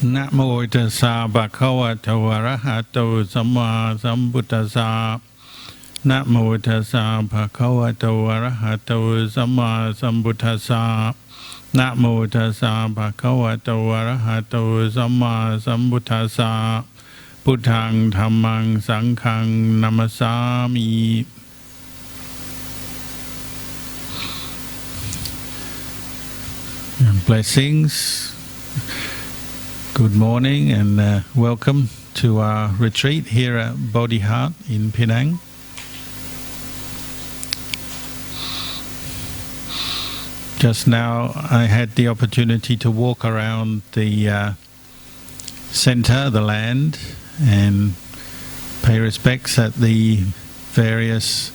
นะโมตัสสะภะคะวะโตอะระหะโตสัมมาสัมพุทธัสสะนะโมตัสสะภะคะวะโตอะระหะโตสัมมาสัมพุทธัสสะนะโมตัสสะภะคะวะโตอะระหะโตสัมมาสัมพุทธัสสะพุทธังธัมมังสังฆังนัมมัสสามิ Blessings. Good morning and welcome to our retreat here at Bodhi Heart in Penang. Just now I had the opportunity to walk around the center, the land, and pay respects at the various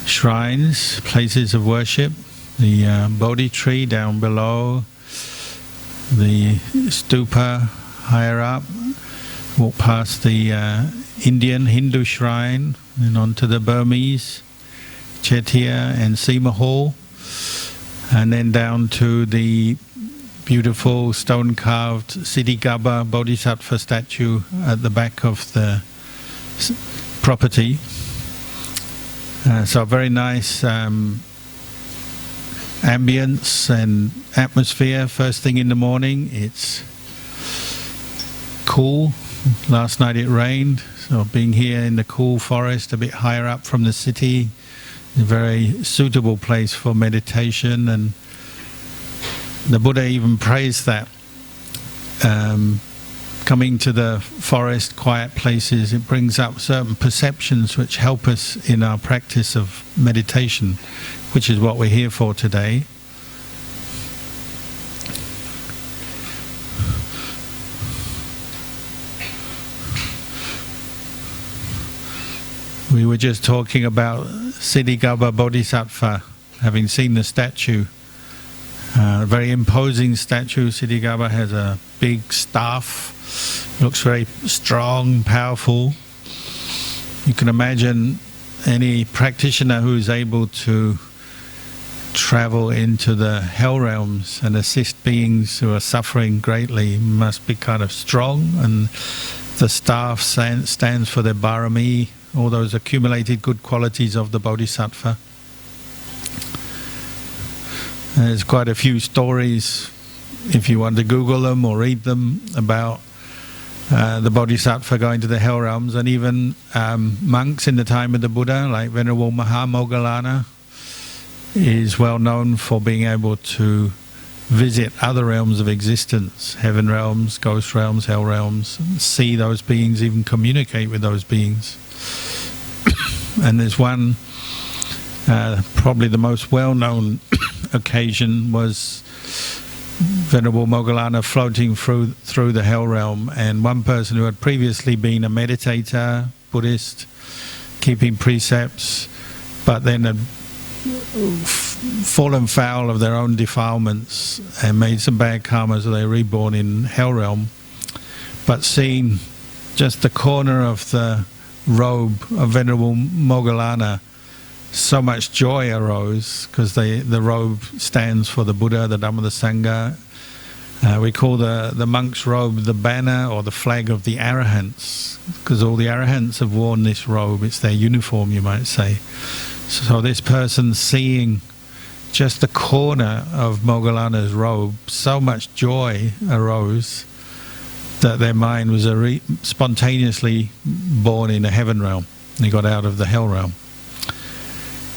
shrines, places of worship, the Bodhi tree down below, the stupa higher up, walk past the Indian Hindu shrine and onto the Burmese Chetia and Sema Hall, and then down to the beautiful stone-carved Ksitigarbha Bodhisattva statue at the back of the property. So a very nice ambience and atmosphere first thing in the morning. It's cool. Last night it rained, so being here in the cool forest a bit higher up from the city, a very suitable place for meditation. And the Buddha even praised that coming to the forest, quiet places, it brings up certain perceptions which help us in our practice of meditation, which is what we're here for today. We were just talking about Ksitigarbha Bodhisattva, having seen the statue. A very imposing statue. Ksitigarbha has a big staff, looks very strong, powerful. You can imagine any practitioner who is able to travel into the hell realms and assist beings who are suffering greatly must be kind of strong, and the staff stands for their barami, all those accumulated good qualities of the Bodhisattva. There's quite a few stories, if you want to Google them or read them, about the Bodhisattva going to the hell realms, and even monks in the time of the Buddha, like Venerable Moggallana, is well known for being able to visit other realms of existence, heaven realms, ghost realms, hell realms, see those beings, even communicate with those beings. And there's one, probably the most well-known occasion was Venerable Moggallana floating through the hell realm, and one person who had previously been a meditator, Buddhist, keeping precepts, but then had fallen foul of their own defilements and made some bad karma, so they were reborn in hell realm. But seeing just the corner of the robe of Venerable Moggallana, so much joy arose, because the robe stands for the Buddha, the Dhamma, the Sangha. We call the monk's robe the banner or the flag of the Arahants, because all the Arahants have worn this robe. It's their uniform, you might say. So this person, seeing just the corner of Moggallana's robe, so much joy arose that their mind was spontaneously born in a heaven realm. They got out of the hell realm.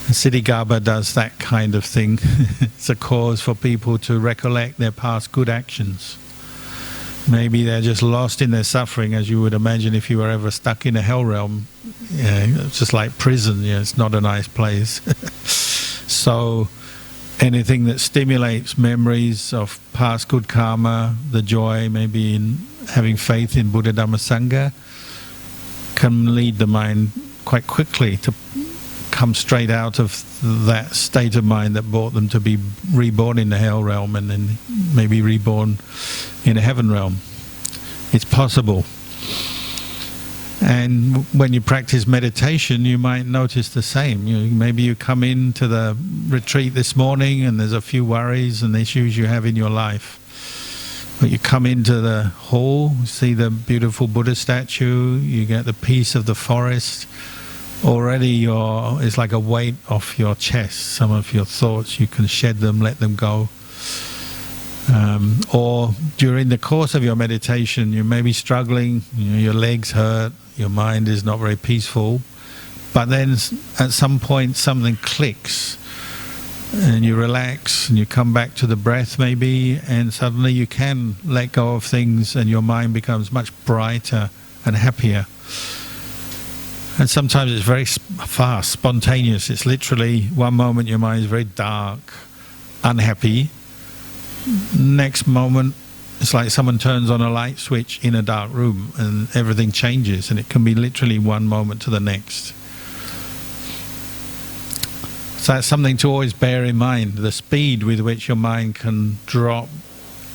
Ksitigarbha does that kind of thing. It's a cause for people to recollect their past good actions. Maybe they're just lost in their suffering, as you would imagine if you were ever stuck in a hell realm. It's just like prison. It's not a nice place. So anything that stimulates memories of past good karma, the joy maybe in having faith in Buddha, Dhamma, Sangha, can lead the mind quite quickly to come straight out of that state of mind that brought them to be reborn in the hell realm and then maybe reborn in a heaven realm. It's possible. And when you practice meditation, you might notice the same. Maybe you come into the retreat this morning and there's a few worries and issues you have in your life. But you come into the hall, see the beautiful Buddha statue, you get the peace of the forest. Already it's like a weight off your chest. Some of your thoughts, you can shed them, let them go. Or during the course of your meditation, you may be struggling, your legs hurt, your mind is not very peaceful. But then at some point something clicks. And you relax and you come back to the breath maybe, and suddenly you can let go of things and your mind becomes much brighter and happier. And sometimes it's very fast, spontaneous. It's literally one moment your mind is very dark, unhappy. Next moment it's like someone turns on a light switch in a dark room and everything changes, and it can be literally one moment to the next. So that's something to always bear in mind, the speed with which your mind can drop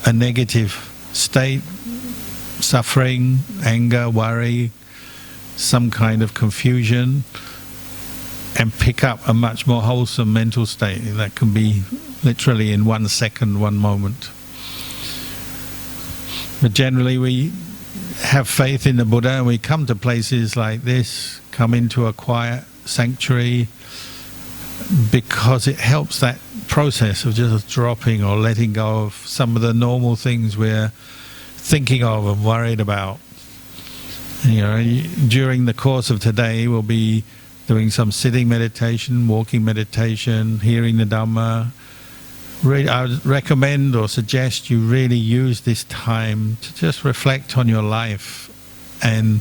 a negative state, suffering, anger, worry, some kind of confusion, and pick up a much more wholesome mental state that can be literally in 1 second, one moment. But generally we have faith in the Buddha and we come to places like this, come into a quiet sanctuary, because it helps that process of just dropping or letting go of some of the normal things we're thinking of and worried about. During the course of today we'll be doing some sitting meditation, walking meditation, hearing the Dhamma. I would recommend or suggest you really use this time to just reflect on your life, and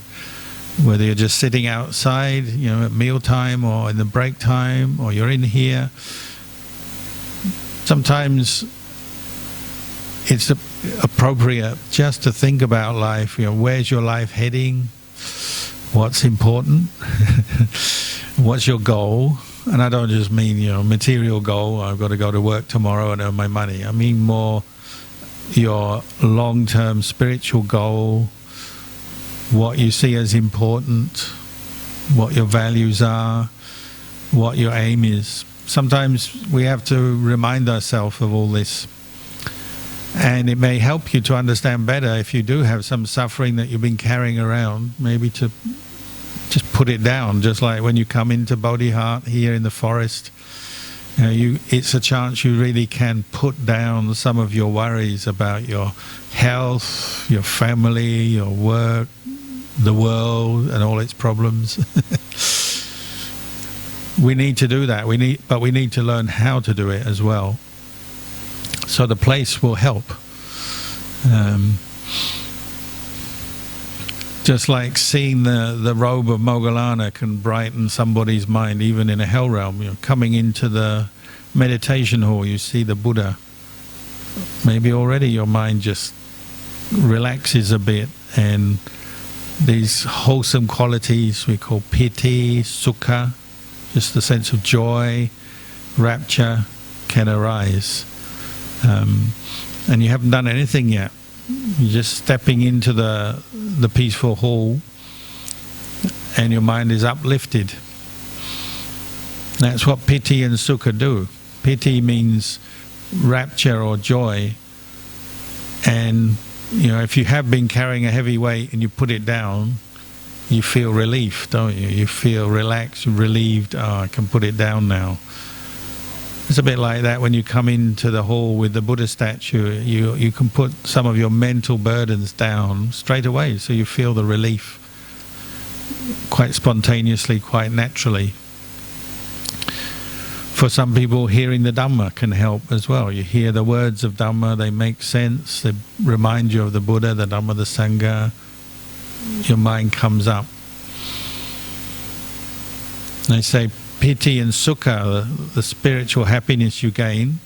whether you're just sitting outside, at mealtime or in the break time, or you're in here. Sometimes it's appropriate just to think about life. Where's your life heading? What's important? What's your goal? And I don't just mean material goal. I've got to go to work tomorrow and earn my money. I mean more your long-term spiritual goal, what you see as important, what your values are, what your aim is. Sometimes we have to remind ourselves of all this. And it may help you to understand better if you do have some suffering that you've been carrying around, maybe to just put it down, just like when you come into Bodhi Heart here in the forest. It's a chance you really can put down some of your worries about your health, your family, your work, the world and all its problems. We need to do that. But we need to learn how to do it as well. So the place will help. Just like seeing the robe of Moggallana can brighten somebody's mind, even in a hell realm. Coming into the meditation hall, you see the Buddha. Maybe already your mind just relaxes a bit, and these wholesome qualities we call piti, sukha, just the sense of joy, rapture, can arise. And you haven't done anything yet. You're just stepping into the peaceful hall, and your mind is uplifted. That's what piti and sukha do. Piti means rapture or joy, and if you have been carrying a heavy weight and you put it down, you feel relief, don't you? You feel relaxed, relieved. I can put it down now. It's a bit like that when you come into the hall with the Buddha statue. You can put some of your mental burdens down straight away, so you feel the relief quite spontaneously, quite naturally. For some people, hearing the Dhamma can help as well. You hear the words of Dhamma, they make sense, they remind you of the Buddha, the Dhamma, the Sangha. Your mind comes up. They say piti and sukha, the spiritual happiness you gain,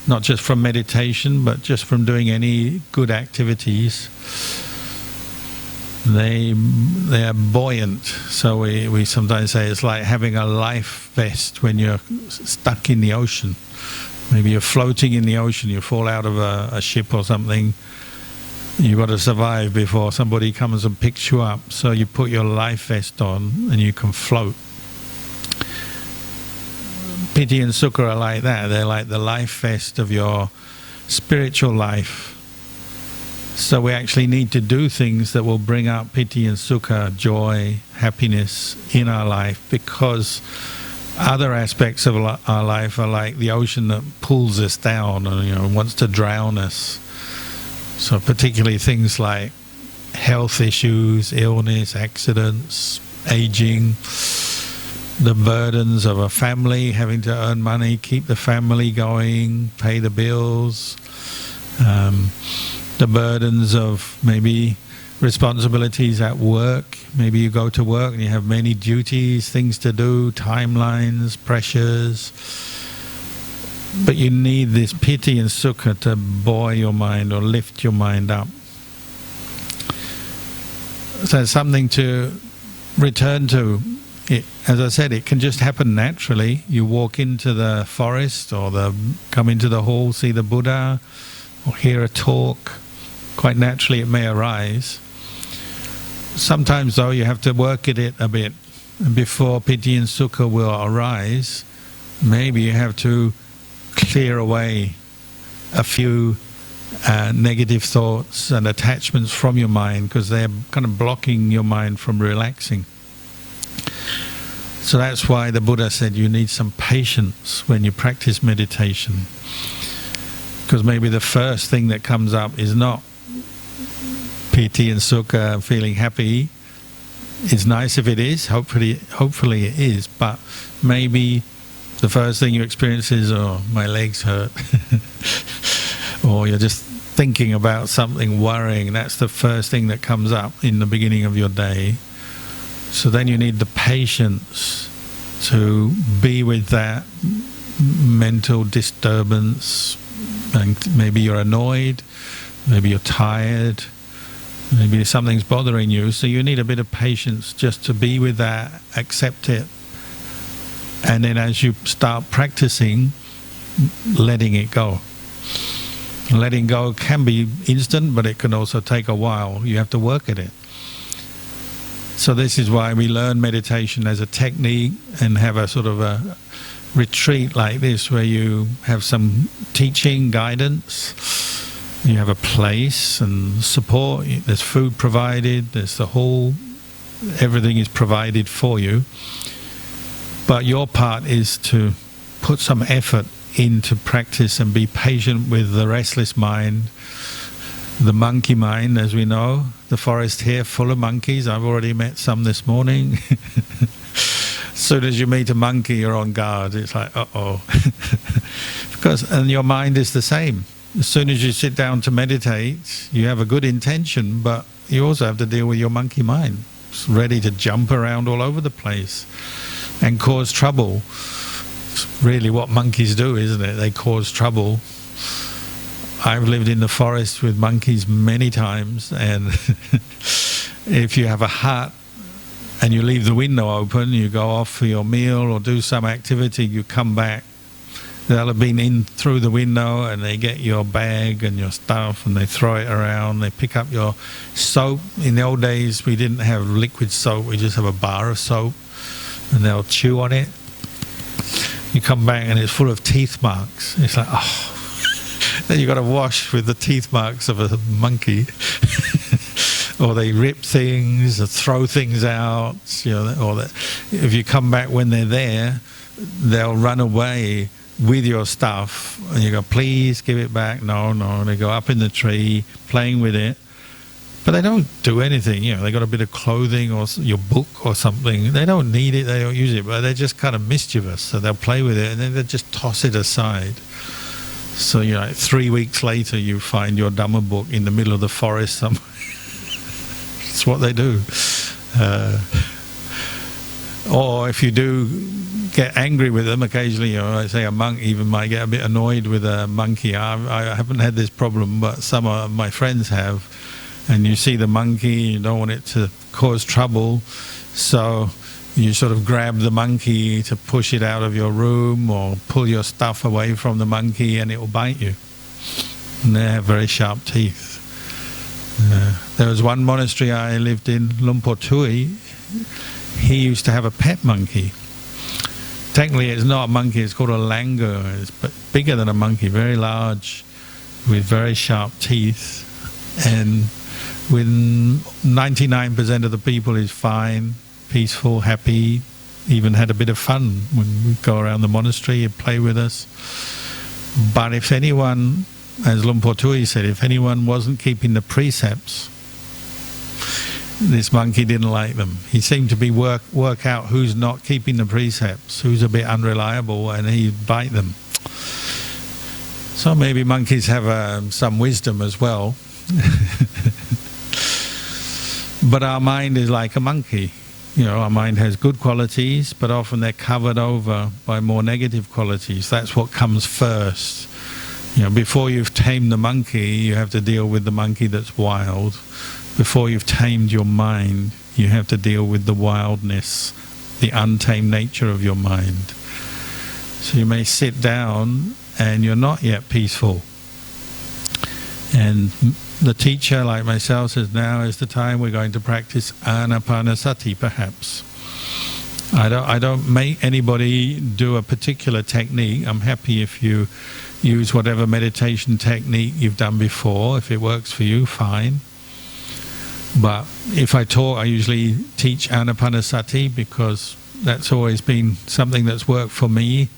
not just from meditation, but just from doing any good activities, they are buoyant. So we sometimes say it's like having a life vest when you're stuck in the ocean. Maybe you're floating in the ocean, you fall out of a ship or something. You've got to survive before somebody comes and picks you up. So you put your life vest on and you can float. Piti and sukha are like that. They're like the life vest of your spiritual life. So we actually need to do things that will bring up piti and sukha, joy, happiness in our life, because other aspects of our life are like the ocean that pulls us down and wants to drown us. So particularly things like health issues, illness, accidents, aging, the burdens of a family, having to earn money, keep the family going, pay the bills, the burdens of maybe responsibilities at work. Maybe you go to work and you have many duties, things to do, timelines, pressures. But you need this piti and sukha to buoy your mind or lift your mind up. So it's something to return to. As I said, it can just happen naturally. You walk into the forest or come into the hall, see the Buddha, or hear a talk. Quite naturally it may arise. Sometimes though you have to work at it a bit. And before piti and sukha will arise, maybe you have to clear away a few negative thoughts and attachments from your mind, because they're kind of blocking your mind from relaxing. So that's why the Buddha said you need some patience when you practice meditation, because maybe the first thing that comes up is not piti and sukha, feeling happy. It's nice if it is, hopefully it is, but maybe the first thing you experience is, oh, my legs hurt. Or you're just thinking about something, worrying. That's the first thing that comes up in the beginning of your day. So then you need the patience to be with that mental disturbance. And maybe you're annoyed, maybe you're tired, maybe something's bothering you. So you need a bit of patience just to be with that, accept it. And then as you start practicing, letting it go. Letting go can be instant, but it can also take a while. You have to work at it. So this is why we learn meditation as a technique and have a sort of a retreat like this, where you have some teaching, guidance, you have a place and support, there's food provided, there's the hall, everything is provided for you. But your part is to put some effort into practice and be patient with the restless mind, the monkey mind, as we know. The forest here full of monkeys. I've already met some this morning. As soon as you meet a monkey, you're on guard. It's like, uh-oh. And your mind is the same. As soon as you sit down to meditate, you have a good intention, but you also have to deal with your monkey mind. It's ready to jump around all over the place and cause trouble. It's really what monkeys do, isn't it? They cause trouble. I've lived in the forest with monkeys many times, and if you have a hut and you leave the window open, you go off for your meal or do some activity, you come back, they'll have been in through the window and they get your bag and your stuff and they throw it around, they pick up your soap. In the old days we didn't have liquid soap, we just have a bar of soap, and they'll chew on it. You come back and it's full of teeth marks. It's like, oh. Then you've got to wash with the teeth marks of a monkey. Or they rip things, or throw things out, or if you come back when they're there, they'll run away with your stuff, and you go, please give it back. No, they go up in the tree, playing with it. But they don't do anything, they got a bit of clothing or your book or something. They don't need it, they don't use it, but they're just kind of mischievous, so they'll play with it and then they'll just toss it aside. So 3 weeks later you find your Dhamma book in the middle of the forest somewhere. It's what they do. Or if you do get angry with them occasionally, I say a monk even might get a bit annoyed with a monkey. I haven't had this problem, but some of my friends have. And you see the monkey, you don't want it to cause trouble, so you sort of grab the monkey to push it out of your room or pull your stuff away from the monkey, and it will bite you. And they have very sharp teeth. There was one monastery I lived in, Lumpur Tui. He used to have a pet monkey. Technically it's not a monkey, it's called a langur. It's bigger than a monkey, very large, with very sharp teeth. And with 99% of the people is fine, peaceful, happy, even had a bit of fun when we go around the monastery and play with us. But if anyone, as Luang Por Tui said, if anyone wasn't keeping the precepts, this monkey didn't like them. He seemed to be work out who's not keeping the precepts, who's a bit unreliable, and he'd bite them. So maybe monkeys have some wisdom as well. But our mind is like a monkey. You know, our mind has good qualities, but often they're covered over by more negative qualities. That's what comes first. You know, before you've tamed the monkey, you have to deal with the monkey that's wild. Before you've tamed your mind, you have to deal with the wildness, the untamed nature of your mind. So you may sit down and you're not yet peaceful. And the teacher, like myself, says now is the time we're going to practice anapanasati, perhaps. I don't make anybody do a particular technique. I'm happy if you use whatever meditation technique you've done before. If it works for you, fine. But if I talk, I usually teach anapanasati because that's always been something that's worked for me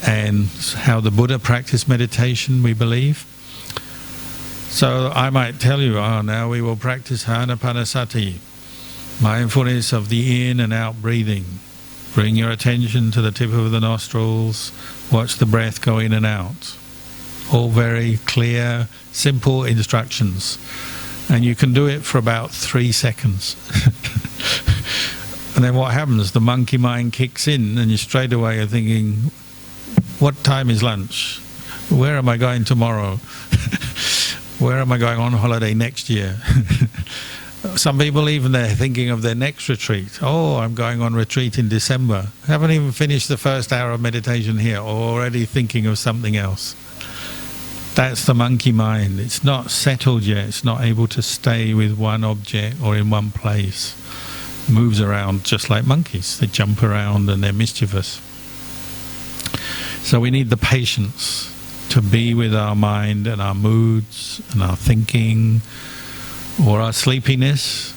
and how the Buddha practiced meditation, we believe. So I might tell you, now we will practice anapanasati, mindfulness of the in and out breathing. Bring your attention to the tip of the nostrils, watch the breath go in and out. All very clear, simple instructions. And you can do it for about 3 seconds. And then what happens? The monkey mind kicks in and you straight away are thinking, what time is lunch? Where am I going tomorrow? Where am I going on holiday next year? Some people even they're thinking of their next retreat. Oh, I'm going on retreat in December. Haven't even finished the first hour of meditation here, already thinking of something else. That's the monkey mind. It's not settled yet. It's not able to stay with one object or in one place. It moves around just like monkeys. They jump around and they're mischievous. So we need the patience to be with our mind and our moods and our thinking or our sleepiness.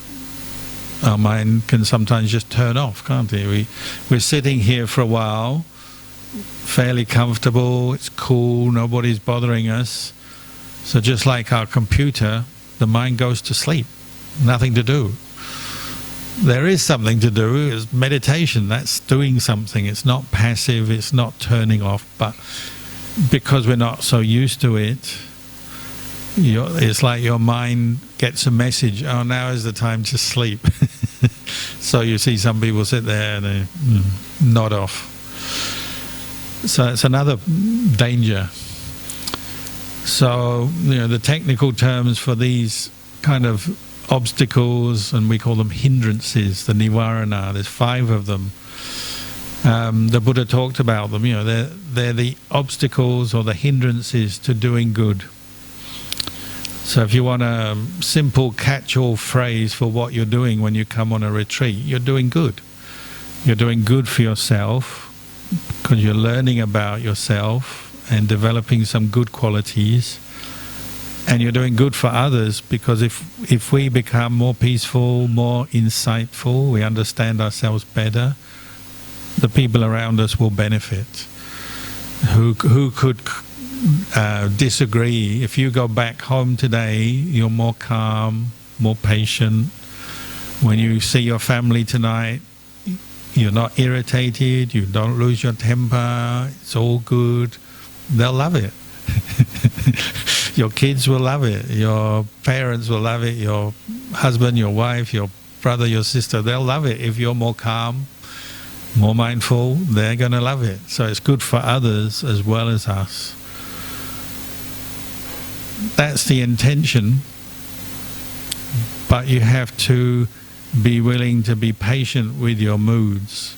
Our mind can sometimes just turn off, can't it? We're sitting here for a while, fairly comfortable, it's cool, nobody's bothering us. So just like our computer, the mind goes to sleep, nothing to do. There is something to do, it's meditation, that's doing something. It's not passive, it's not turning off, but because we're not so used to it, it's like your mind gets a message, oh, now is the time to sleep. So you see some people sit there and they nod off. So it's another danger. So, you know, the technical terms for these kind of obstacles, and we call them hindrances, the nivarana, there's 5 of them. The Buddha talked about them, you know, they're the obstacles or the hindrances to doing good. So if you want a simple catch-all phrase for what you're doing when you come on a retreat, you're doing good. You're doing good for yourself because you're learning about yourself and developing some good qualities. And you're doing good for others because if we become more peaceful, more insightful, we understand ourselves better, the people around us will benefit. Who could disagree? If you go back home today, you're more calm, more patient. When you see your family tonight, you're not irritated, you don't lose your temper, it's all good. They'll love it. Your kids will love it, your parents will love it, your husband, your wife, your brother, your sister, they'll love it. If you're more calm, more mindful, they're going to love it. So it's good for others as well as us. That's the intention, but you have to be willing to be patient with your moods,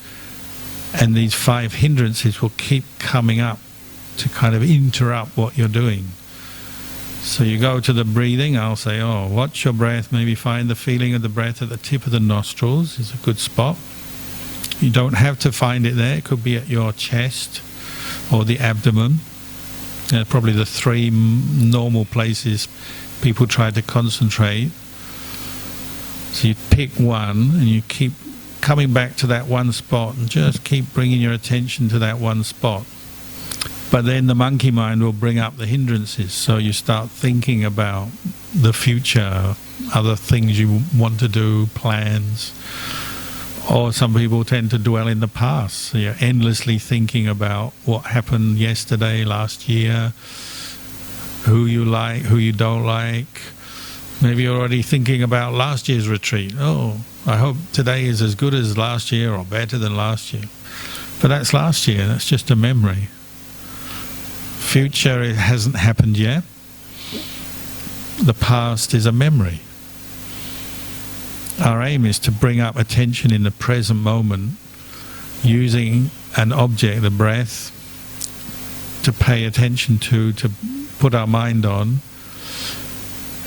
and these 5 hindrances will keep coming up to kind of interrupt what you're doing. So you go to the breathing, I'll say, oh, watch your breath, maybe find the feeling of the breath at the tip of the nostrils is a good spot. You don't have to find it there, it could be at your chest or the abdomen. Probably the 3 normal places people try to concentrate. So you pick one and you keep coming back to that one spot and just keep bringing your attention to that one spot. But then the monkey mind will bring up the hindrances, so you start thinking about the future, other things you want to do, plans. Or some people tend to dwell in the past, so you're endlessly thinking about what happened yesterday, last year, who you like, who you don't like. Maybe you're already thinking about last year's retreat. Oh, I hope today is as good as last year or better than last year. But that's last year, that's just a memory. Future, it hasn't happened yet. The past is a memory. Our aim is to bring up attention in the present moment, using an object, the breath, to pay attention to put our mind on,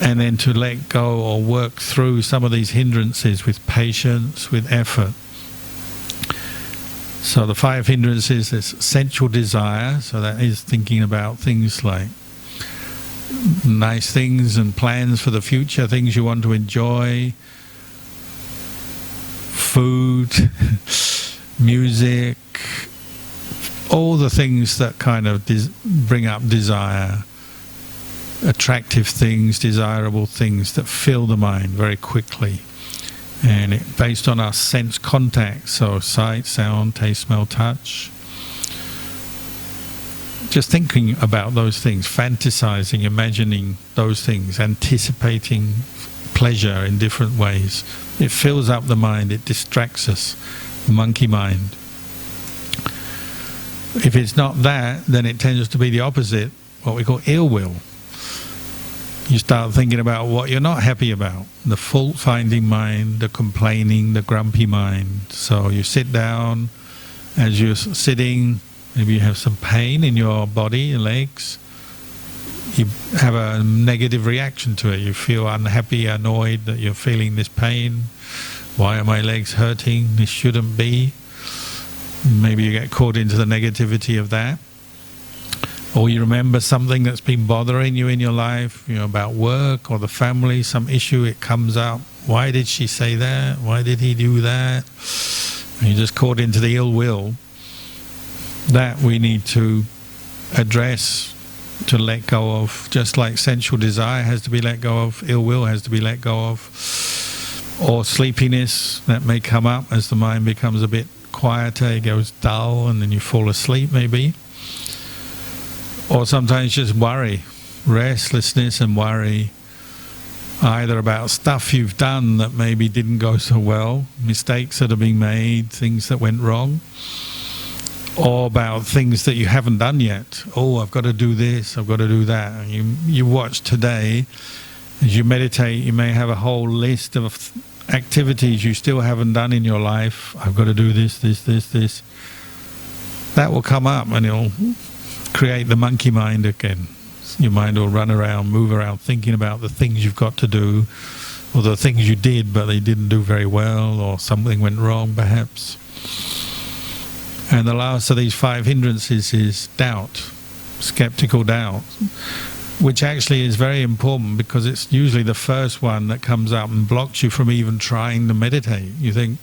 and then to let go or work through some of these hindrances with patience, with effort. So the 5 hindrances is sensual desire, so that is thinking about things like nice things and plans for the future, things you want to enjoy, food, music, all the things that kind of bring up desire, attractive things, desirable things that fill the mind very quickly. And based on our sense contact, so sight, sound, taste, smell, touch. Just thinking about those things, fantasizing, imagining those things, anticipating pleasure in different ways. It fills up the mind, it distracts us, monkey mind. If it's not that, then it tends to be the opposite, what we call ill will. You start thinking about what you're not happy about, the fault-finding mind, the complaining, the grumpy mind. So you sit down, as you're sitting, maybe you have some pain in your body, your legs. You have a negative reaction to it. You feel unhappy, annoyed that you're feeling this pain. Why are my legs hurting? This shouldn't be. Maybe you get caught into the negativity of that. Or you remember something that's been bothering you in your life, about work or the family, some issue, it comes up. Why did she say that? Why did he do that? And you're just caught into the ill will. That we need to address, to let go of. Just like sensual desire has to be let go of, ill will has to be let go of. Or sleepiness, that may come up as the mind becomes a bit quieter, it goes dull, and then you fall asleep maybe. Or sometimes just worry, restlessness and worry, either about stuff you've done that maybe didn't go so well, mistakes that are being made, things that went wrong, or about things that you haven't done yet. Oh, I've got to do this, I've got to do that. And you watch today, as you meditate, you may have a whole list of activities you still haven't done in your life. I've got to do this, this, this, this. That will come up and it'll create the monkey mind again. Your mind will run around, move around, thinking about the things you've got to do, or the things you did but they didn't do very well, or something went wrong perhaps. And the last of these 5 hindrances is doubt, skeptical doubt, which actually is very important because it's usually the first one that comes up and blocks you from even trying to meditate. You think,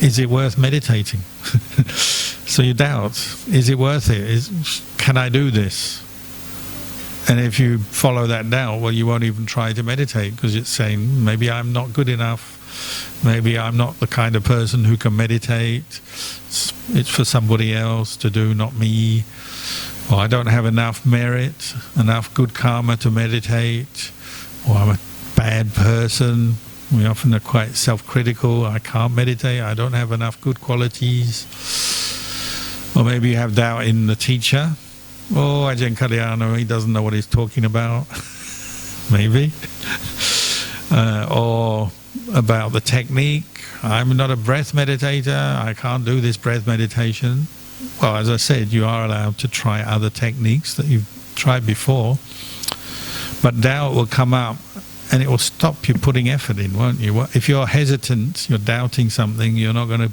is it worth meditating? So you doubt, is it worth it? Can I do this? And if you follow that doubt, well, you won't even try to meditate because it's saying, maybe I'm not good enough, maybe I'm not the kind of person who can meditate, it's for somebody else to do, not me, or I don't have enough merit, enough good karma to meditate, or I'm a bad person. We often are quite self-critical, I can't meditate, I don't have enough good qualities. Or maybe you have doubt in the teacher. Oh, Ajahn Kalyano, he doesn't know what he's talking about. Maybe. Or about the technique. I'm not a breath meditator, I can't do this breath meditation. Well, as I said, you are allowed to try other techniques that you've tried before. But doubt will come up and it will stop you putting effort in, won't you? If you're hesitant, you're doubting something, you're not going to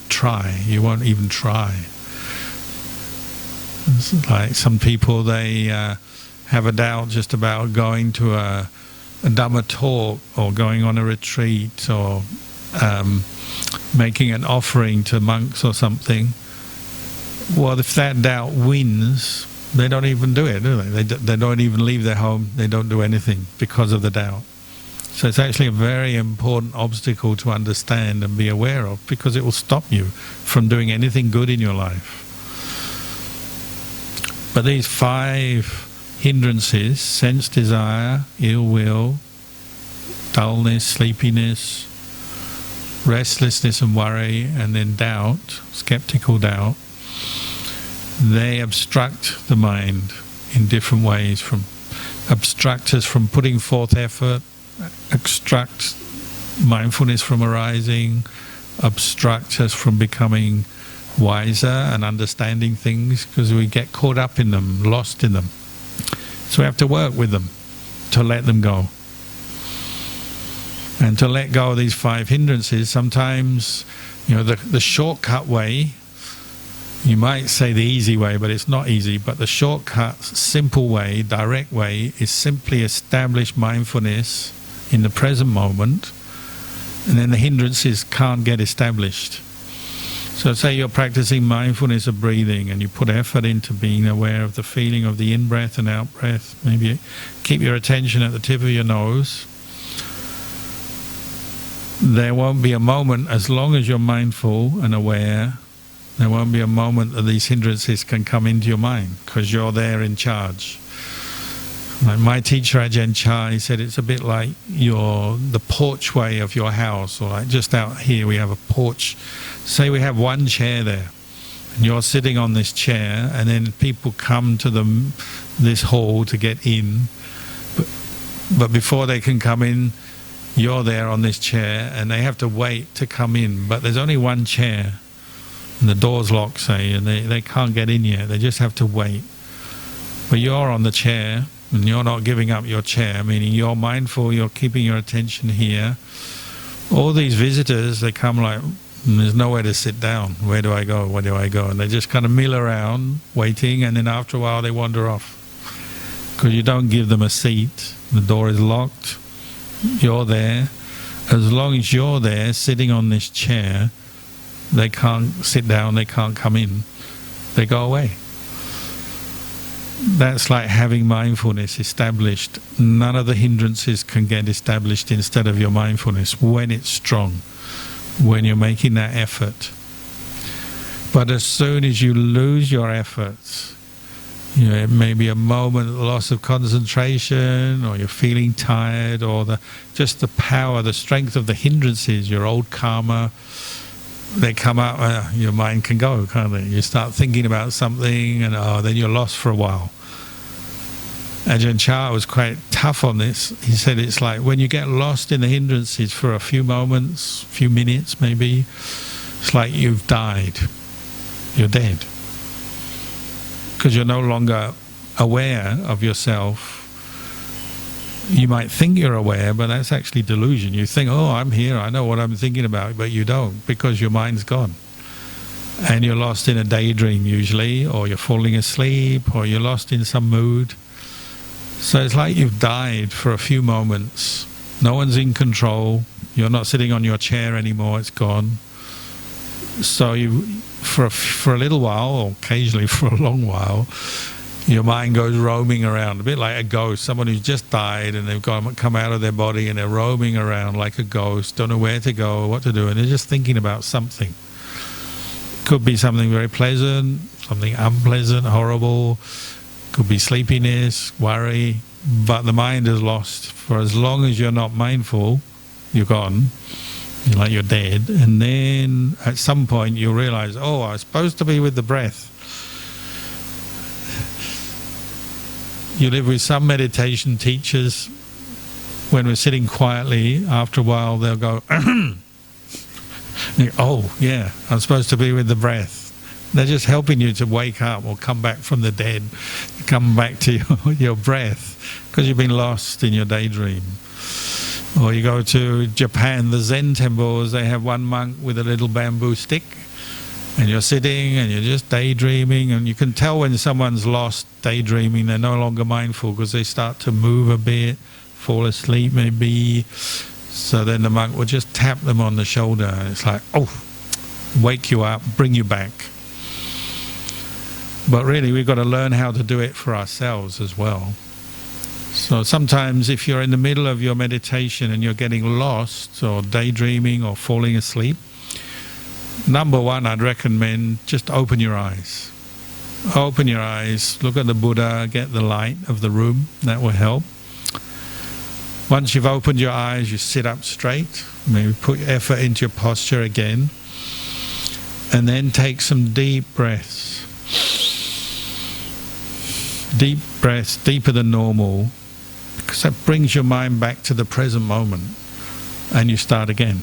try. You won't even try. It's like some people, they have a doubt just about going to a Dhamma talk or going on a retreat or making an offering to monks or something, well, if that doubt wins, they don't even do it, do they? They don't even leave their home. They don't do anything because of the doubt. So it's actually a very important obstacle to understand and be aware of, because it will stop you from doing anything good in your life. But these 5 hindrances, sense desire, ill will, dullness, sleepiness, restlessness and worry, and then doubt, skeptical doubt, they obstruct the mind in different ways, obstruct us from putting forth effort, obstruct mindfulness from arising, obstruct us from becoming wiser and understanding things, because we get caught up in them, lost in them. So we have to work with them to let them go. And to let go of these 5 hindrances, sometimes, the shortcut way, you might say the easy way, but it's not easy, but the shortcut, simple way, direct way, is simply establish mindfulness in the present moment, and then the hindrances can't get established. So say you're practicing mindfulness of breathing and you put effort into being aware of the feeling of the in-breath and out-breath. Maybe keep your attention at the tip of your nose. There won't be a moment, as long as you're mindful and aware, there won't be a moment that these hindrances can come into your mind, because you're there in charge. Like my teacher Ajahn Chah, he said it's a bit like the porchway of your house, or like just out here we have a porch. Say we have one chair there, and you're sitting on this chair, and then people come to this hall to get in, but before they can come in, you're there on this chair, and they have to wait to come in, but there's only one chair, and the door's locked, say, and they can't get in yet, they just have to wait. But you're on the chair, and you're not giving up your chair, meaning you're mindful, you're keeping your attention here. All these visitors, they come like, there's nowhere to sit down. Where do I go? Where do I go? And they just kind of mill around, waiting, and then after a while they wander off. Because you don't give them a seat. The door is locked. You're there. As long as you're there, sitting on this chair, they can't sit down, they can't come in. They go away. That's like having mindfulness established. None of the hindrances can get established instead of your mindfulness when it's strong, when you're making that effort. But as soon as you lose your efforts, it may be a moment of loss of concentration, or you're feeling tired, or just the power, the strength of the hindrances, your old karma, they come up, your mind can go, can't they? You start thinking about something, and then you're lost for a while. Ajahn Chah was quite tough on this. He said it's like when you get lost in the hindrances for a few moments, few minutes maybe, it's like you've died. You're dead. Because you're no longer aware of yourself. You might think you're aware, but that's actually delusion. You think, oh, I'm here, I know what I'm thinking about, but you don't, because your mind's gone. And you're lost in a daydream usually, or you're falling asleep, or you're lost in some mood. So it's like you've died for a few moments. No one's in control. You're not sitting on your chair anymore, it's gone. So you, for a little while, or occasionally for a long while, your mind goes roaming around, a bit like a ghost, someone who's just died and they've come out of their body and they're roaming around like a ghost, don't know where to go or what to do, and they're just thinking about something. Could be something very pleasant, something unpleasant, horrible, could be sleepiness, worry, but the mind is lost. For as long as you're not mindful, you're gone. You're like you're dead. And then at some point you realize, oh, I was supposed to be with the breath. You live with some meditation teachers, when we're sitting quietly, after a while they'll go, oh yeah, I'm supposed to be with the breath. They're just helping you to wake up or come back from the dead, come back to your breath, because you've been lost in your daydream. Or you go to Japan, the Zen temples, they have one monk with a little bamboo stick, And you're sitting and you're just daydreaming, and you can tell when someone's lost daydreaming, they're no longer mindful because they start to move a bit, fall asleep maybe. So then the monk will just tap them on the shoulder, and it's like, oh, wake you up, bring you back. But really we've got to learn how to do it for ourselves as well. So sometimes if you're in the middle of your meditation and you're getting lost or daydreaming or falling asleep, number one, I'd recommend just open your eyes. Open your eyes, look at the Buddha, get the light of the room, that will help. Once you've opened your eyes, you sit up straight, maybe put effort into your posture again, and then take some deep breaths. Deep breaths, deeper than normal, because that brings your mind back to the present moment, and you start again.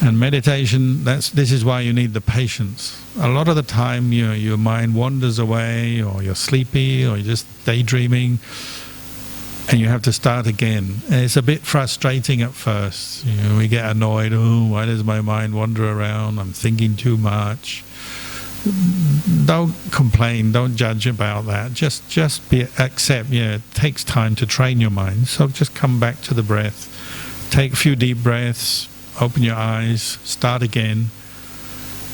And meditation, this is why you need the patience. A lot of the time your mind wanders away, or you're sleepy, or you're just daydreaming, and you have to start again. And it's a bit frustrating at first. We get annoyed, oh, why does my mind wander around? I'm thinking too much. Don't complain, don't judge about that. Just accept, it takes time to train your mind. So just come back to the breath. Take a few deep breaths. Open your eyes, start again.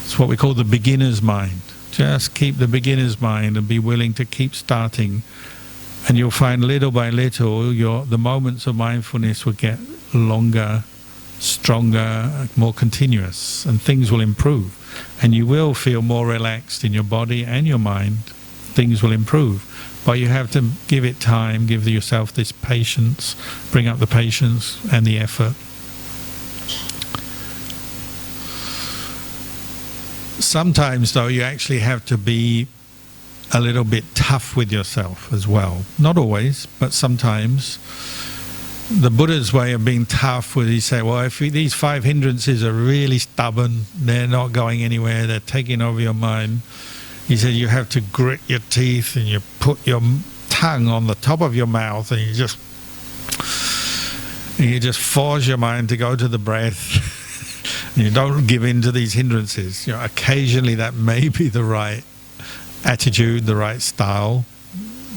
It's what we call the beginner's mind. Just keep the beginner's mind and be willing to keep starting. And you'll find little by little, the moments of mindfulness will get longer, stronger, more continuous, and things will improve. And you will feel more relaxed in your body and your mind. Things will improve. But you have to give it time, give yourself this patience, bring up the patience and the effort. Sometimes, though, you actually have to be a little bit tough with yourself as well. Not always, but sometimes. The Buddha's way of being tough was, he said, well, if these 5 hindrances are really stubborn, they're not going anywhere, they're taking over your mind, he said you have to grit your teeth and you put your tongue on the top of your mouth and you just force your mind to go to the breath. You don't give in to these hindrances. Occasionally that may be the right attitude, the right style,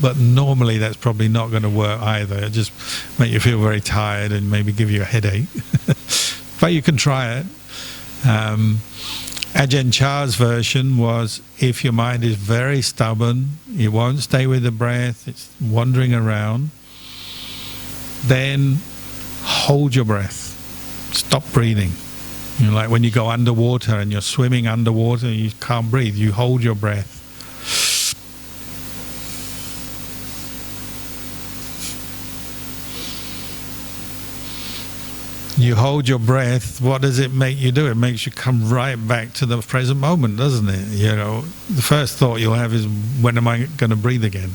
but normally that's probably not going to work either. It'll just make you feel very tired and maybe give you a headache. But you can try it. Ajahn Chah's version was, if your mind is very stubborn, it won't stay with the breath, it's wandering around, then hold your breath. Stop breathing. Like when you go underwater and you're swimming underwater and you can't breathe, you hold your breath. You hold your breath, what does it make you do? It makes you come right back to the present moment, doesn't it? The first thought you'll have is, when am I going to breathe again?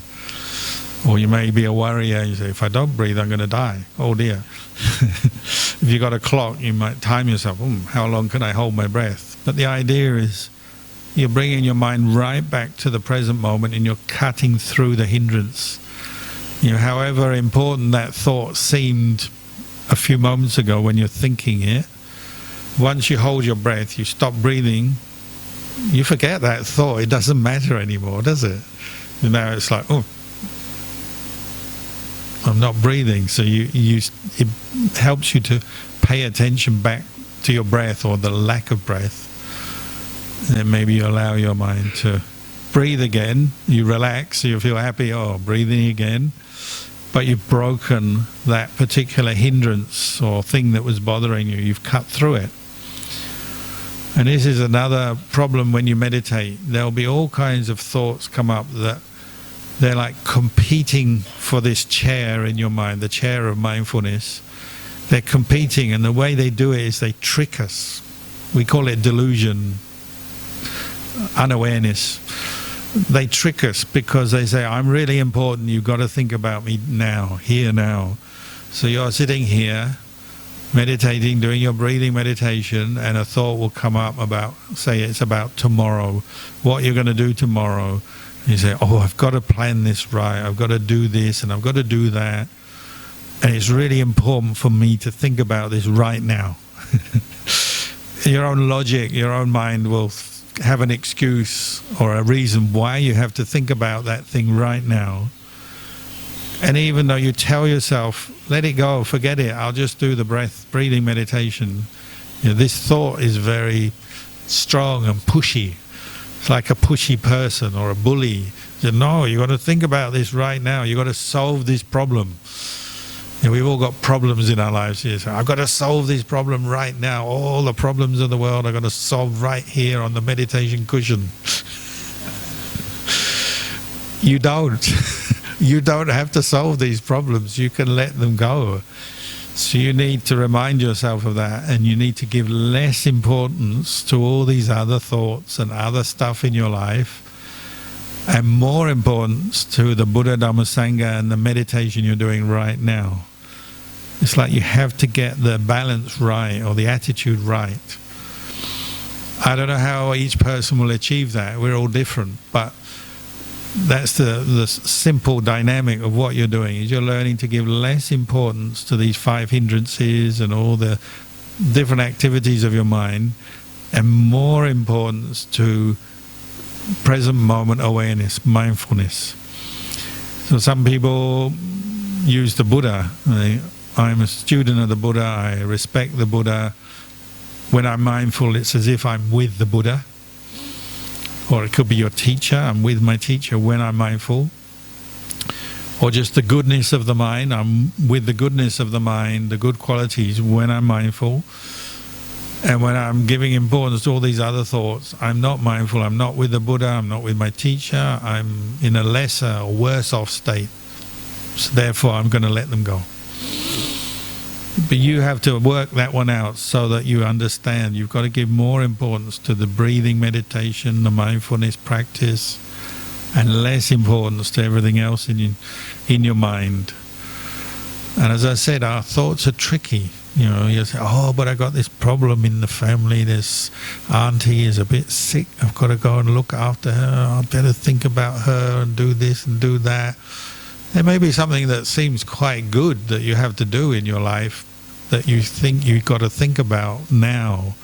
Or you may be a worrier, you say, if I don't breathe, I'm going to die. Oh dear. If you've got a clock, you might time yourself, how long can I hold my breath? But the idea is, you're bringing your mind right back to the present moment and you're cutting through the hindrance. However important that thought seemed a few moments ago when you're thinking it, once you hold your breath, you stop breathing, you forget that thought. It doesn't matter anymore, does it? Now it's like, I'm not breathing. So it helps you to pay attention back to your breath or the lack of breath. And then maybe you allow your mind to breathe again. You relax, so you feel happy, breathing again. But you've broken that particular hindrance or thing that was bothering you. You've cut through it. And this is another problem when you meditate. There'll be all kinds of thoughts come up that they're like competing for this chair in your mind, the chair of mindfulness. They're competing, and the way they do it is they trick us. We call it delusion, unawareness. They trick us because they say, I'm really important, you've got to think about me now, here now. So you're sitting here, meditating, doing your breathing meditation, and a thought will come up about, say it's about tomorrow, what you're going to do tomorrow. You say, I've got to plan this right, I've got to do this and I've got to do that, and it's really important for me to think about this right now. Your own logic, your own mind will have an excuse or a reason why you have to think about that thing right now. And even though you tell yourself, let it go, forget it, I'll just do the breathing meditation, this thought is very strong and pushy. It's like a pushy person or a bully. No, you've got to think about this right now. You've got to solve this problem. We've all got problems in our lives here. So I've got to solve this problem right now. All the problems of the world I've got to solve right here on the meditation cushion. You don't. You don't have to solve these problems. You can let them go. So you need to remind yourself of that, and you need to give less importance to all these other thoughts and other stuff in your life, and more importance to the Buddha, Dhamma, Sangha and the meditation you're doing right now. It's like you have to get the balance right, or the attitude right. I don't know how each person will achieve that. We're all different, but that's the simple dynamic of what you're doing, is you're learning to give less importance to these 5 hindrances and all the different activities of your mind, and more importance to present moment awareness, mindfulness. So some people use the Buddha. I'm a student of the Buddha, I respect the Buddha. When I'm mindful, it's as if I'm with the Buddha. Or it could be your teacher, I'm with my teacher when I'm mindful. Or just the goodness of the mind, I'm with the goodness of the mind, the good qualities when I'm mindful. And when I'm giving importance to all these other thoughts, I'm not mindful, I'm not with the Buddha, I'm not with my teacher, I'm in a lesser or worse off state. So therefore I'm going to let them go. But you have to work that one out so that you understand. You've got to give more importance to the breathing meditation, the mindfulness practice, and less importance to everything else in your mind. And as I said, our thoughts are tricky. You say, oh, but I got this problem in the family, this auntie is a bit sick, I've got to go and look after her, I better think about her and do this and do that. There may be something that seems quite good that you have to do in your life that you think you've got to think about now.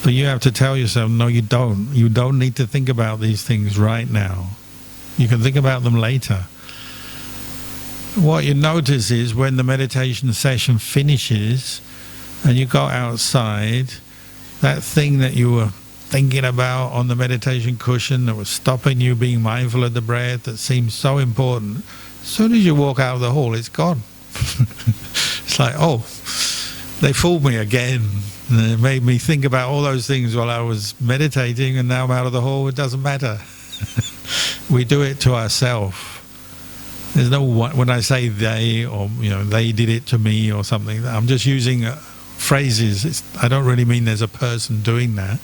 But you have to tell yourself, no, you don't. You don't need to think about these things right now. You can think about them later. What you notice is when the meditation session finishes and you go outside, that thing that you were thinking about on the meditation cushion that was stopping you being mindful of the breath, that seems so important, as soon as you walk out of the hall, it's gone. It's like, oh, they fooled me again. They made me think about all those things while I was meditating, and now I'm out of the hall, it doesn't matter. We do it to ourselves. There's no one, when I say they, or they did it to me or something, I'm just using phrases. I don't really mean there's a person doing that.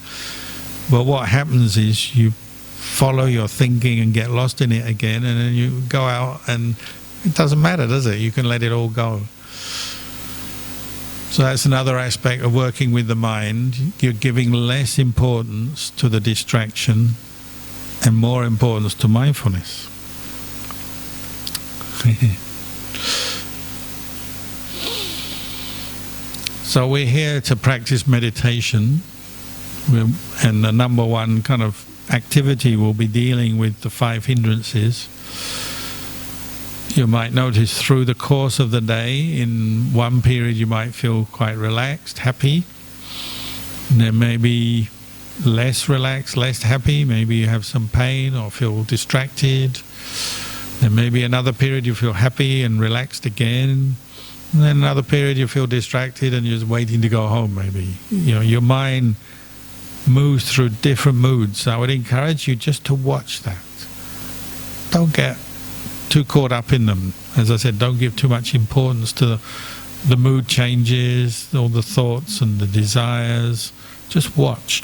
But what happens is you follow your thinking and get lost in it again, and then you go out and it doesn't matter, does it? You can let it all go. So that's another aspect of working with the mind. You're giving less importance to the distraction and more importance to mindfulness. So we're here to practice meditation. And the number one kind of activity will be dealing with the 5 hindrances. You might notice through the course of the day, in one period you might feel quite relaxed, happy. And there may be less relaxed, less happy. Maybe you have some pain or feel distracted. There may be another period you feel happy and relaxed again. And then another period you feel distracted and you're just waiting to go home maybe. Your mind moves through different moods. So I would encourage you just to watch that. Don't get too caught up in them. As I said, don't give too much importance to the mood changes, all the thoughts and the desires. Just watch.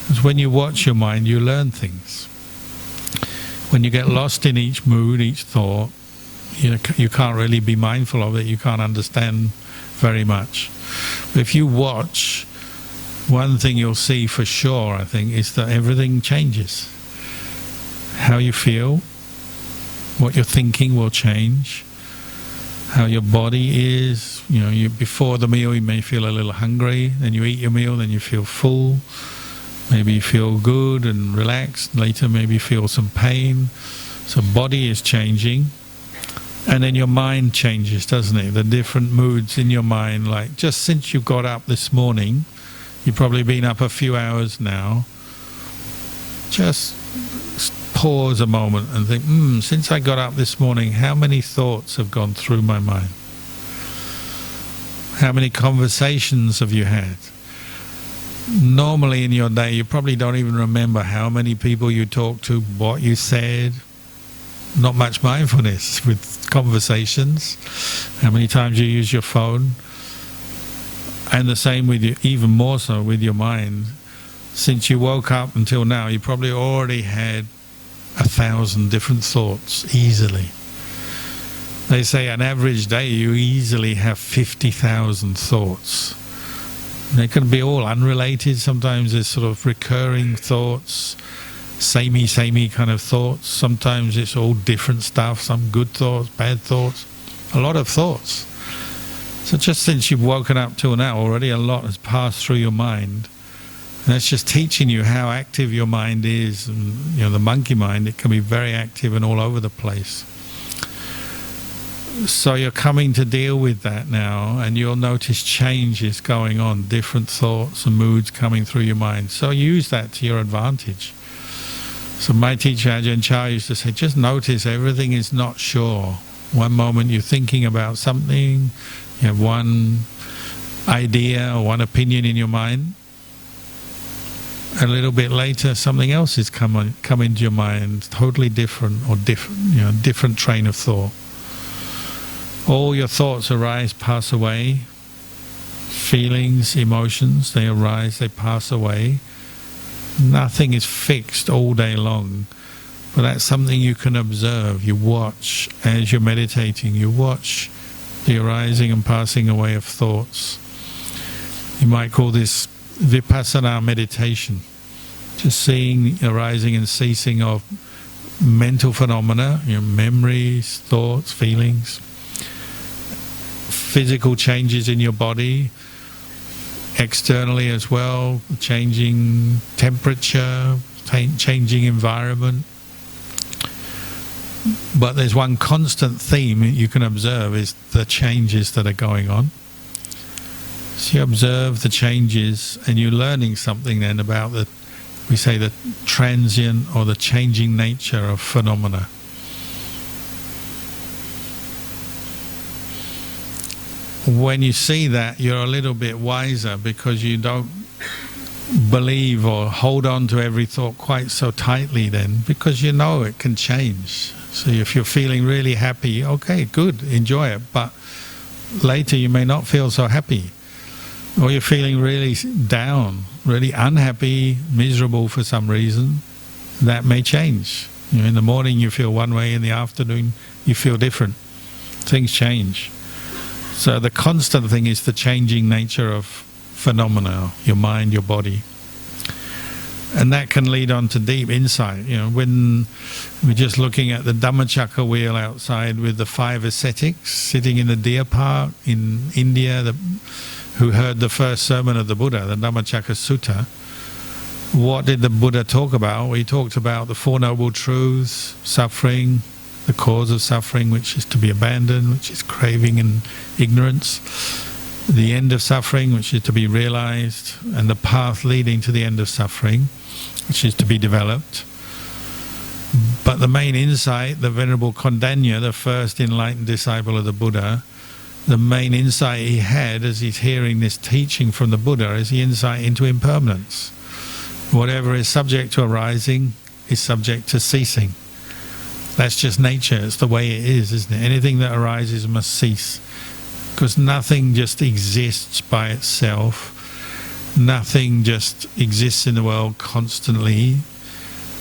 Because when you watch your mind, you learn things. When you get lost in each mood, each thought, you can't really be mindful of it. You can't understand very much. But if you watch, one thing you'll see for sure, I think, is that everything changes. How you feel, what you're thinking will change. How your body is. Before the meal you may feel a little hungry, then you eat your meal, then you feel full. Maybe you feel good and relaxed, later maybe feel some pain. So body is changing. And then your mind changes, doesn't it? The different moods in your mind, like just since you got up this morning, you've probably been up a few hours now, just pause a moment and think, since I got up this morning, how many thoughts have gone through my mind? How many conversations have you had? Normally in your day, you probably don't even remember how many people you talked to, what you said. Not much mindfulness with conversations, how many times you use your phone. And the same with you, even more so with your mind. Since you woke up until now, you probably already had 1,000 different thoughts, easily. They say an average day you easily have 50,000 thoughts. They can be all unrelated. Sometimes there's sort of recurring thoughts, samey kind of thoughts. Sometimes it's all different stuff, some good thoughts, bad thoughts, a lot of thoughts. So just since you've woken up till now, already a lot has passed through your mind. And that's just teaching you how active your mind is. And, the monkey mind, it can be very active and all over the place. So you're coming to deal with that now, and you'll notice changes going on, different thoughts and moods coming through your mind. So use that to your advantage. So my teacher Ajahn Chah used to say, just notice everything is not sure. One moment you're thinking about something, you have one idea or one opinion in your mind. A little bit later, something else is come into your mind, totally different or different train of thought. All your thoughts arise, pass away. Feelings, emotions, they arise, they pass away. Nothing is fixed all day long, but that's something you can observe. You watch as you're meditating. You watch the arising and passing away of thoughts. You might call this vipassana meditation, just seeing the arising and ceasing of mental phenomena, memories, thoughts, feelings, physical changes in your body, externally as well, changing temperature, changing environment. But there's one constant theme you can observe, is the changes that are going on. So you observe the changes and you're learning something then about the transient or the changing nature of phenomena. When you see that, you're a little bit wiser, because you don't believe or hold on to every thought quite so tightly then, because you know it can change. So if you're feeling really happy, okay, good, enjoy it, but later you may not feel so happy. Or you're feeling really down, really unhappy, miserable for some reason, that may change. In the morning you feel one way, in the afternoon you feel different. Things change. So the constant thing is the changing nature of phenomena, your mind, your body. And that can lead on to deep insight. When we're just looking at the Dhammacakka wheel outside with the 5 ascetics sitting in the deer park in India, who heard the first sermon of the Buddha, the Dhammacakka Sutta, what did the Buddha talk about? Well, he talked about the Four Noble Truths, suffering, the cause of suffering, which is to be abandoned, which is craving and ignorance, the end of suffering, which is to be realized, and the path leading to the end of suffering, which is to be developed. But the main insight, the Venerable Kondanya, the first enlightened disciple of the Buddha, the main insight he had as he's hearing this teaching from the Buddha is the insight into impermanence. Whatever is subject to arising is subject to ceasing. That's just nature. It's the way it is, isn't it? Anything that arises must cease, because nothing just exists by itself. Nothing just exists in the world constantly.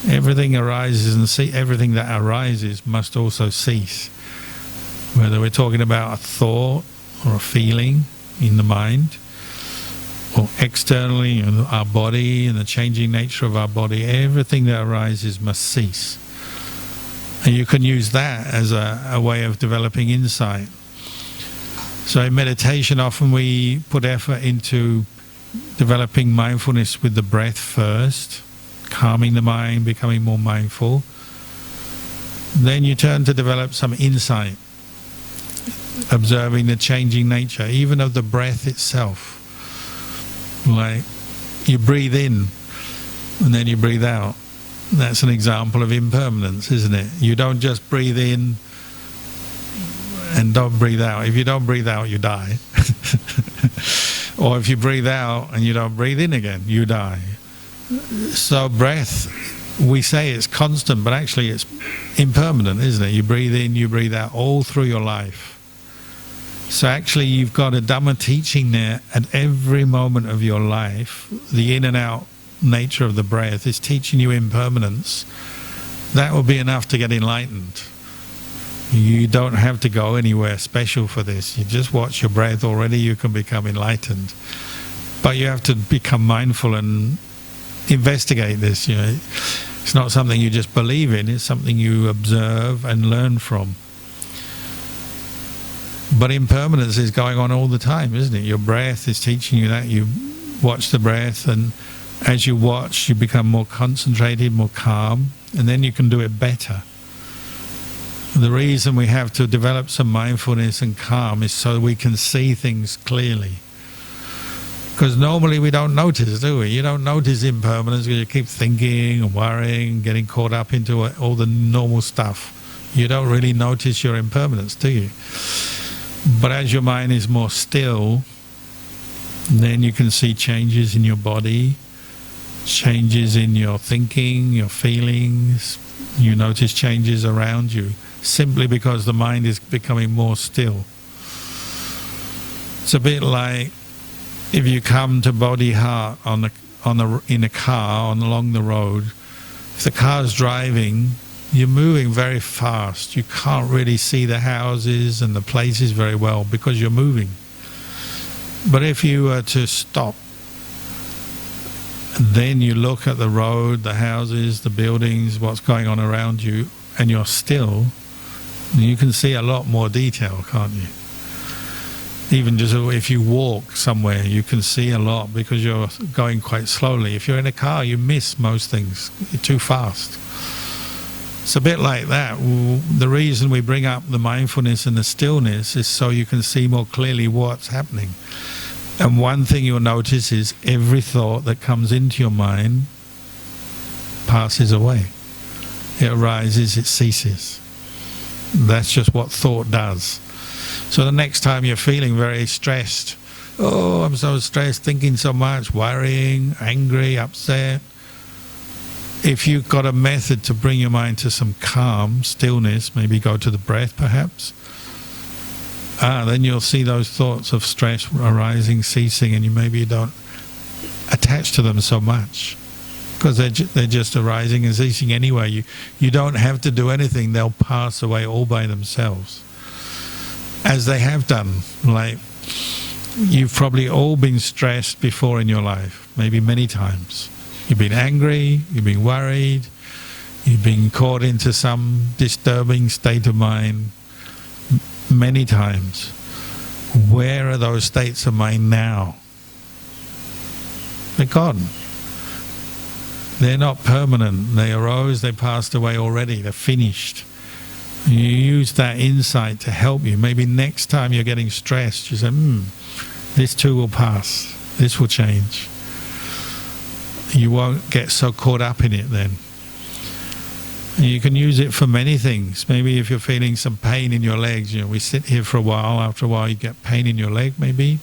Everything arises, and everything that arises must also cease. Whether we're talking about a thought or a feeling in the mind, or externally in our body and the changing nature of our body, everything that arises must cease. And you can use that as a way of developing insight. So in meditation, often we put effort into developing mindfulness with the breath first, calming the mind, becoming more mindful. Then you turn to develop some insight, observing the changing nature, even of the breath itself. Like you breathe in and then you breathe out. That's an example of impermanence, isn't it? You don't just breathe in and don't breathe out. If you don't breathe out, you die. Or if you breathe out and you don't breathe in again, you die. So breath, we say it's constant, but actually it's impermanent, isn't it? You breathe in, you breathe out all through your life. So actually you've got a Dhamma teaching there at every moment of your life. The in and out nature of the breath is teaching you impermanence. That will be enough to get enlightened. You don't have to go anywhere special for this. You just watch your breath, already you can become enlightened. But you have to become mindful and investigate this. You know, it's not something you just believe in, it's something you observe and learn from. But impermanence is going on all the time, isn't it? Your breath is teaching you that. You watch the breath, and as you watch, you become more concentrated, more calm, and then you can do it better. The reason we have to develop some mindfulness and calm is so we can see things clearly. Because normally we don't notice, do we? You don't notice impermanence because you keep thinking and worrying, getting caught up into all the normal stuff. You don't really notice your impermanence, do you? But as your mind is more still, then you can see changes in your body, changes in your thinking, your feelings. You notice changes around you, simply because the mind is becoming more still. It's a bit like if you come to Bodhi heart in a car along the road. If the car's driving, you're moving very fast. You can't really see the houses and the places very well because you're moving. But if you were to stop, then you look at the road, the houses, the buildings, what's going on around you, and you're still, you can see a lot more detail, can't you? Even just if you walk somewhere, you can see a lot because you're going quite slowly. If you're in a car, you miss most things. You're too fast. It's a bit like that. The reason we bring up the mindfulness and the stillness is so you can see more clearly what's happening. And one thing you'll notice is every thought that comes into your mind passes away. It arises, it ceases. That's just what thought does. So the next time you're feeling very stressed, oh, I'm so stressed, thinking so much, worrying, angry, upset, if you've got a method to bring your mind to some calm, stillness, maybe go to the breath perhaps, then you'll see those thoughts of stress arising, ceasing, and you don't attach to them so much because they're just arising and ceasing anyway. You don't have to do anything. They'll pass away all by themselves, as they have done. Like, you've probably all been stressed before in your life, maybe many times. You've been angry, you've been worried, you've been caught into some disturbing state of mind many times. Where are those states of mind now? They're gone. They're not permanent. They arose, they passed away already, they're finished. You use that insight to help you. Maybe next time you're getting stressed, you say, this too will pass, this will change. You won't get so caught up in it then. And you can use it for many things. Maybe if you're feeling some pain in your legs, we sit here for a while, after a while you get pain in your leg maybe.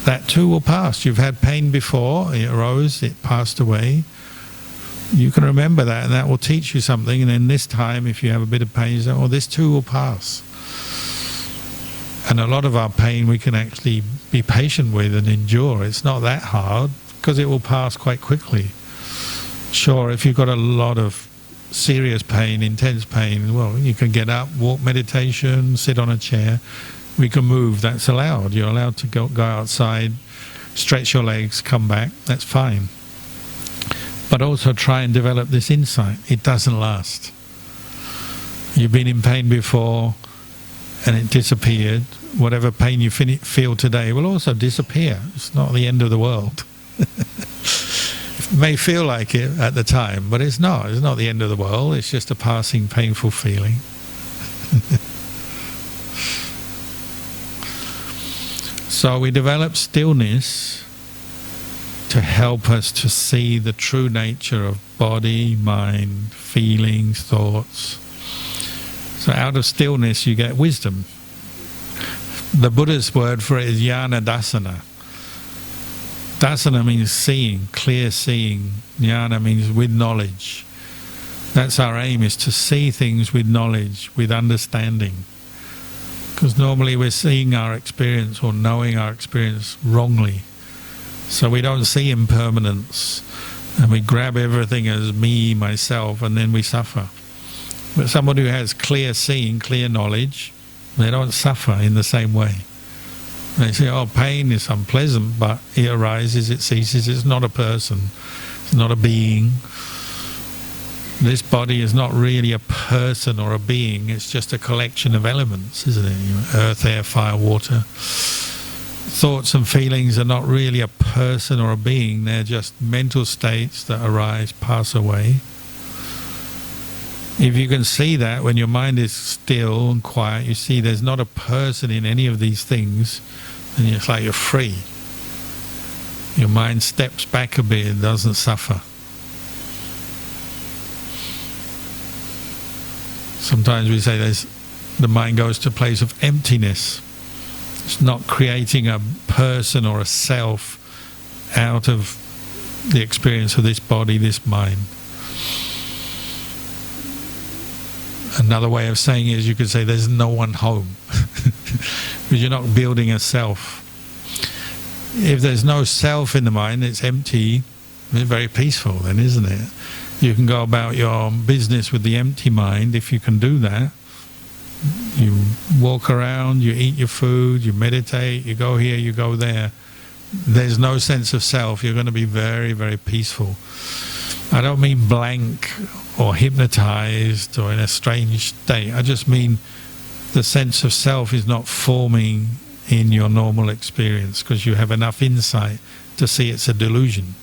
That too will pass. You've had pain before, it arose, it passed away. You can remember that, and that will teach you something. And then this time, if you have a bit of pain, you say, oh, this too will pass. And a lot of our pain we can actually be patient with and endure. It's not that hard, because it will pass quite quickly. Sure, if you've got a lot of serious pain, intense pain, well, you can get up, walk meditation, sit on a chair. We can move, that's allowed. You're allowed to go outside, stretch your legs, come back, that's fine. But also try and develop this insight. It doesn't last. You've been in pain before, and it disappeared, whatever pain you feel today will also disappear. It's not the end of the world. It may feel like it at the time, but it's not. It's not the end of the world. It's just a passing painful feeling. So we develop stillness to help us to see the true nature of body, mind, feelings, thoughts. So out of stillness you get wisdom. The Buddha's word for it is jnana dasana. Dasana means seeing, clear seeing. Jnana means with knowledge. That's our aim, is to see things with knowledge, with understanding. Because normally we're seeing our experience or knowing our experience wrongly. So we don't see impermanence, and we grab everything as me, myself, and then we suffer. But someone who has clear seeing, clear knowledge, they don't suffer in the same way. They say, oh, pain is unpleasant, but it arises, it ceases, it's not a person, it's not a being. This body is not really a person or a being, it's just a collection of elements, isn't it? Earth, air, fire, water. Thoughts and feelings are not really a person or a being, they're just mental states that arise, pass away. If you can see that, when your mind is still and quiet, you see there's not a person in any of these things, and it's like you're free. Your mind steps back a bit and doesn't suffer. Sometimes we say the mind goes to a place of emptiness. It's not creating a person or a self out of the experience of this body, this mind. Another way of saying it is you could say there's no one home. Because you're not building a self. If there's no self in the mind, it's empty, it's very peaceful then, isn't it? You can go about your business with the empty mind. If you can do that, you walk around, you eat your food, you meditate, you go here, you go there. There's no sense of self. You're going to be very, very peaceful. I don't mean blank or hypnotized or in a strange state. I just mean the sense of self is not forming in your normal experience because you have enough insight to see it's a delusion.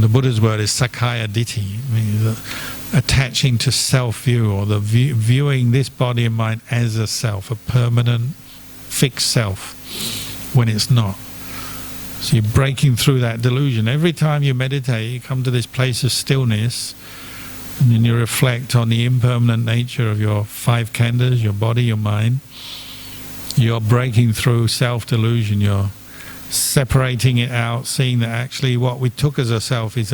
The Buddha's word is sakkaya ditthi, means attaching to self-view, or the viewing this body and mind as a self, a permanent, fixed self, when it's not. So you're breaking through that delusion. Every time you meditate, you come to this place of stillness, and then you reflect on the impermanent nature of your five khandhas, your body, your mind. You're breaking through self-delusion. You're separating it out, seeing that actually what we took as a self is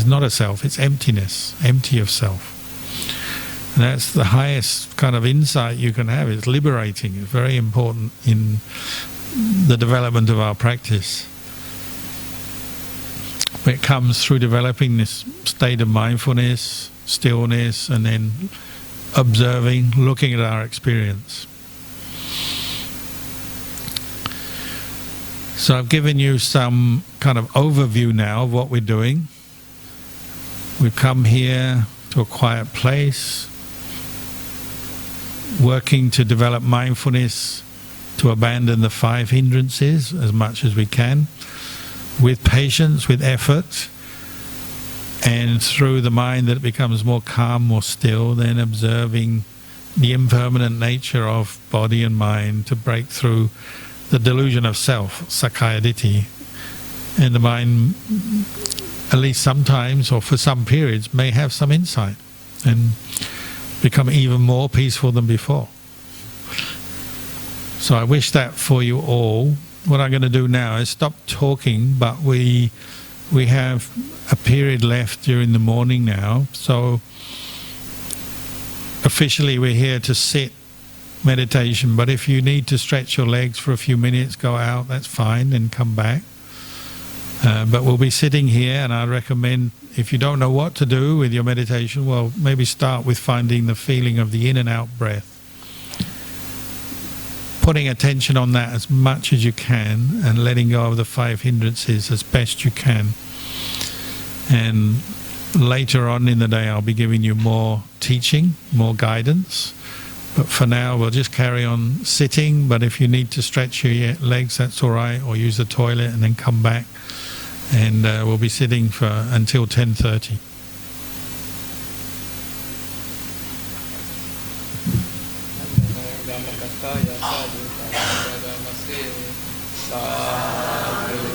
not a self, it's emptiness, empty of self. And that's the highest kind of insight you can have. It's liberating. It's very important in the development of our practice. It comes through developing this state of mindfulness, stillness, and then observing, looking at our experience. So I've given you some kind of overview now of what we're doing. We've come here to a quiet place, working to develop mindfulness, to abandon the five hindrances as much as we can, with patience, with effort, and through the mind that it becomes more calm, more still, then observing the impermanent nature of body and mind to break through the delusion of self, sakkaya ditthi. And the mind, at least sometimes or for some periods, may have some insight and become even more peaceful than before. So I wish that for you all. What I'm going to do now is stop talking, but we have a period left during the morning now. So officially we're here to sit meditation, but if you need to stretch your legs for a few minutes, go out, that's fine, then come back. But we'll be sitting here, and I recommend, if you don't know what to do with your meditation, well, maybe start with finding the feeling of the in and out breath. Putting attention on that as much as you can, and letting go of the five hindrances as best you can. And later on in the day I'll be giving you more teaching, more guidance, But for now, we'll just carry on sitting. But if you need to stretch your legs, that's all right, or use the toilet and then come back. And we'll be sitting for until 10:30. Sadhu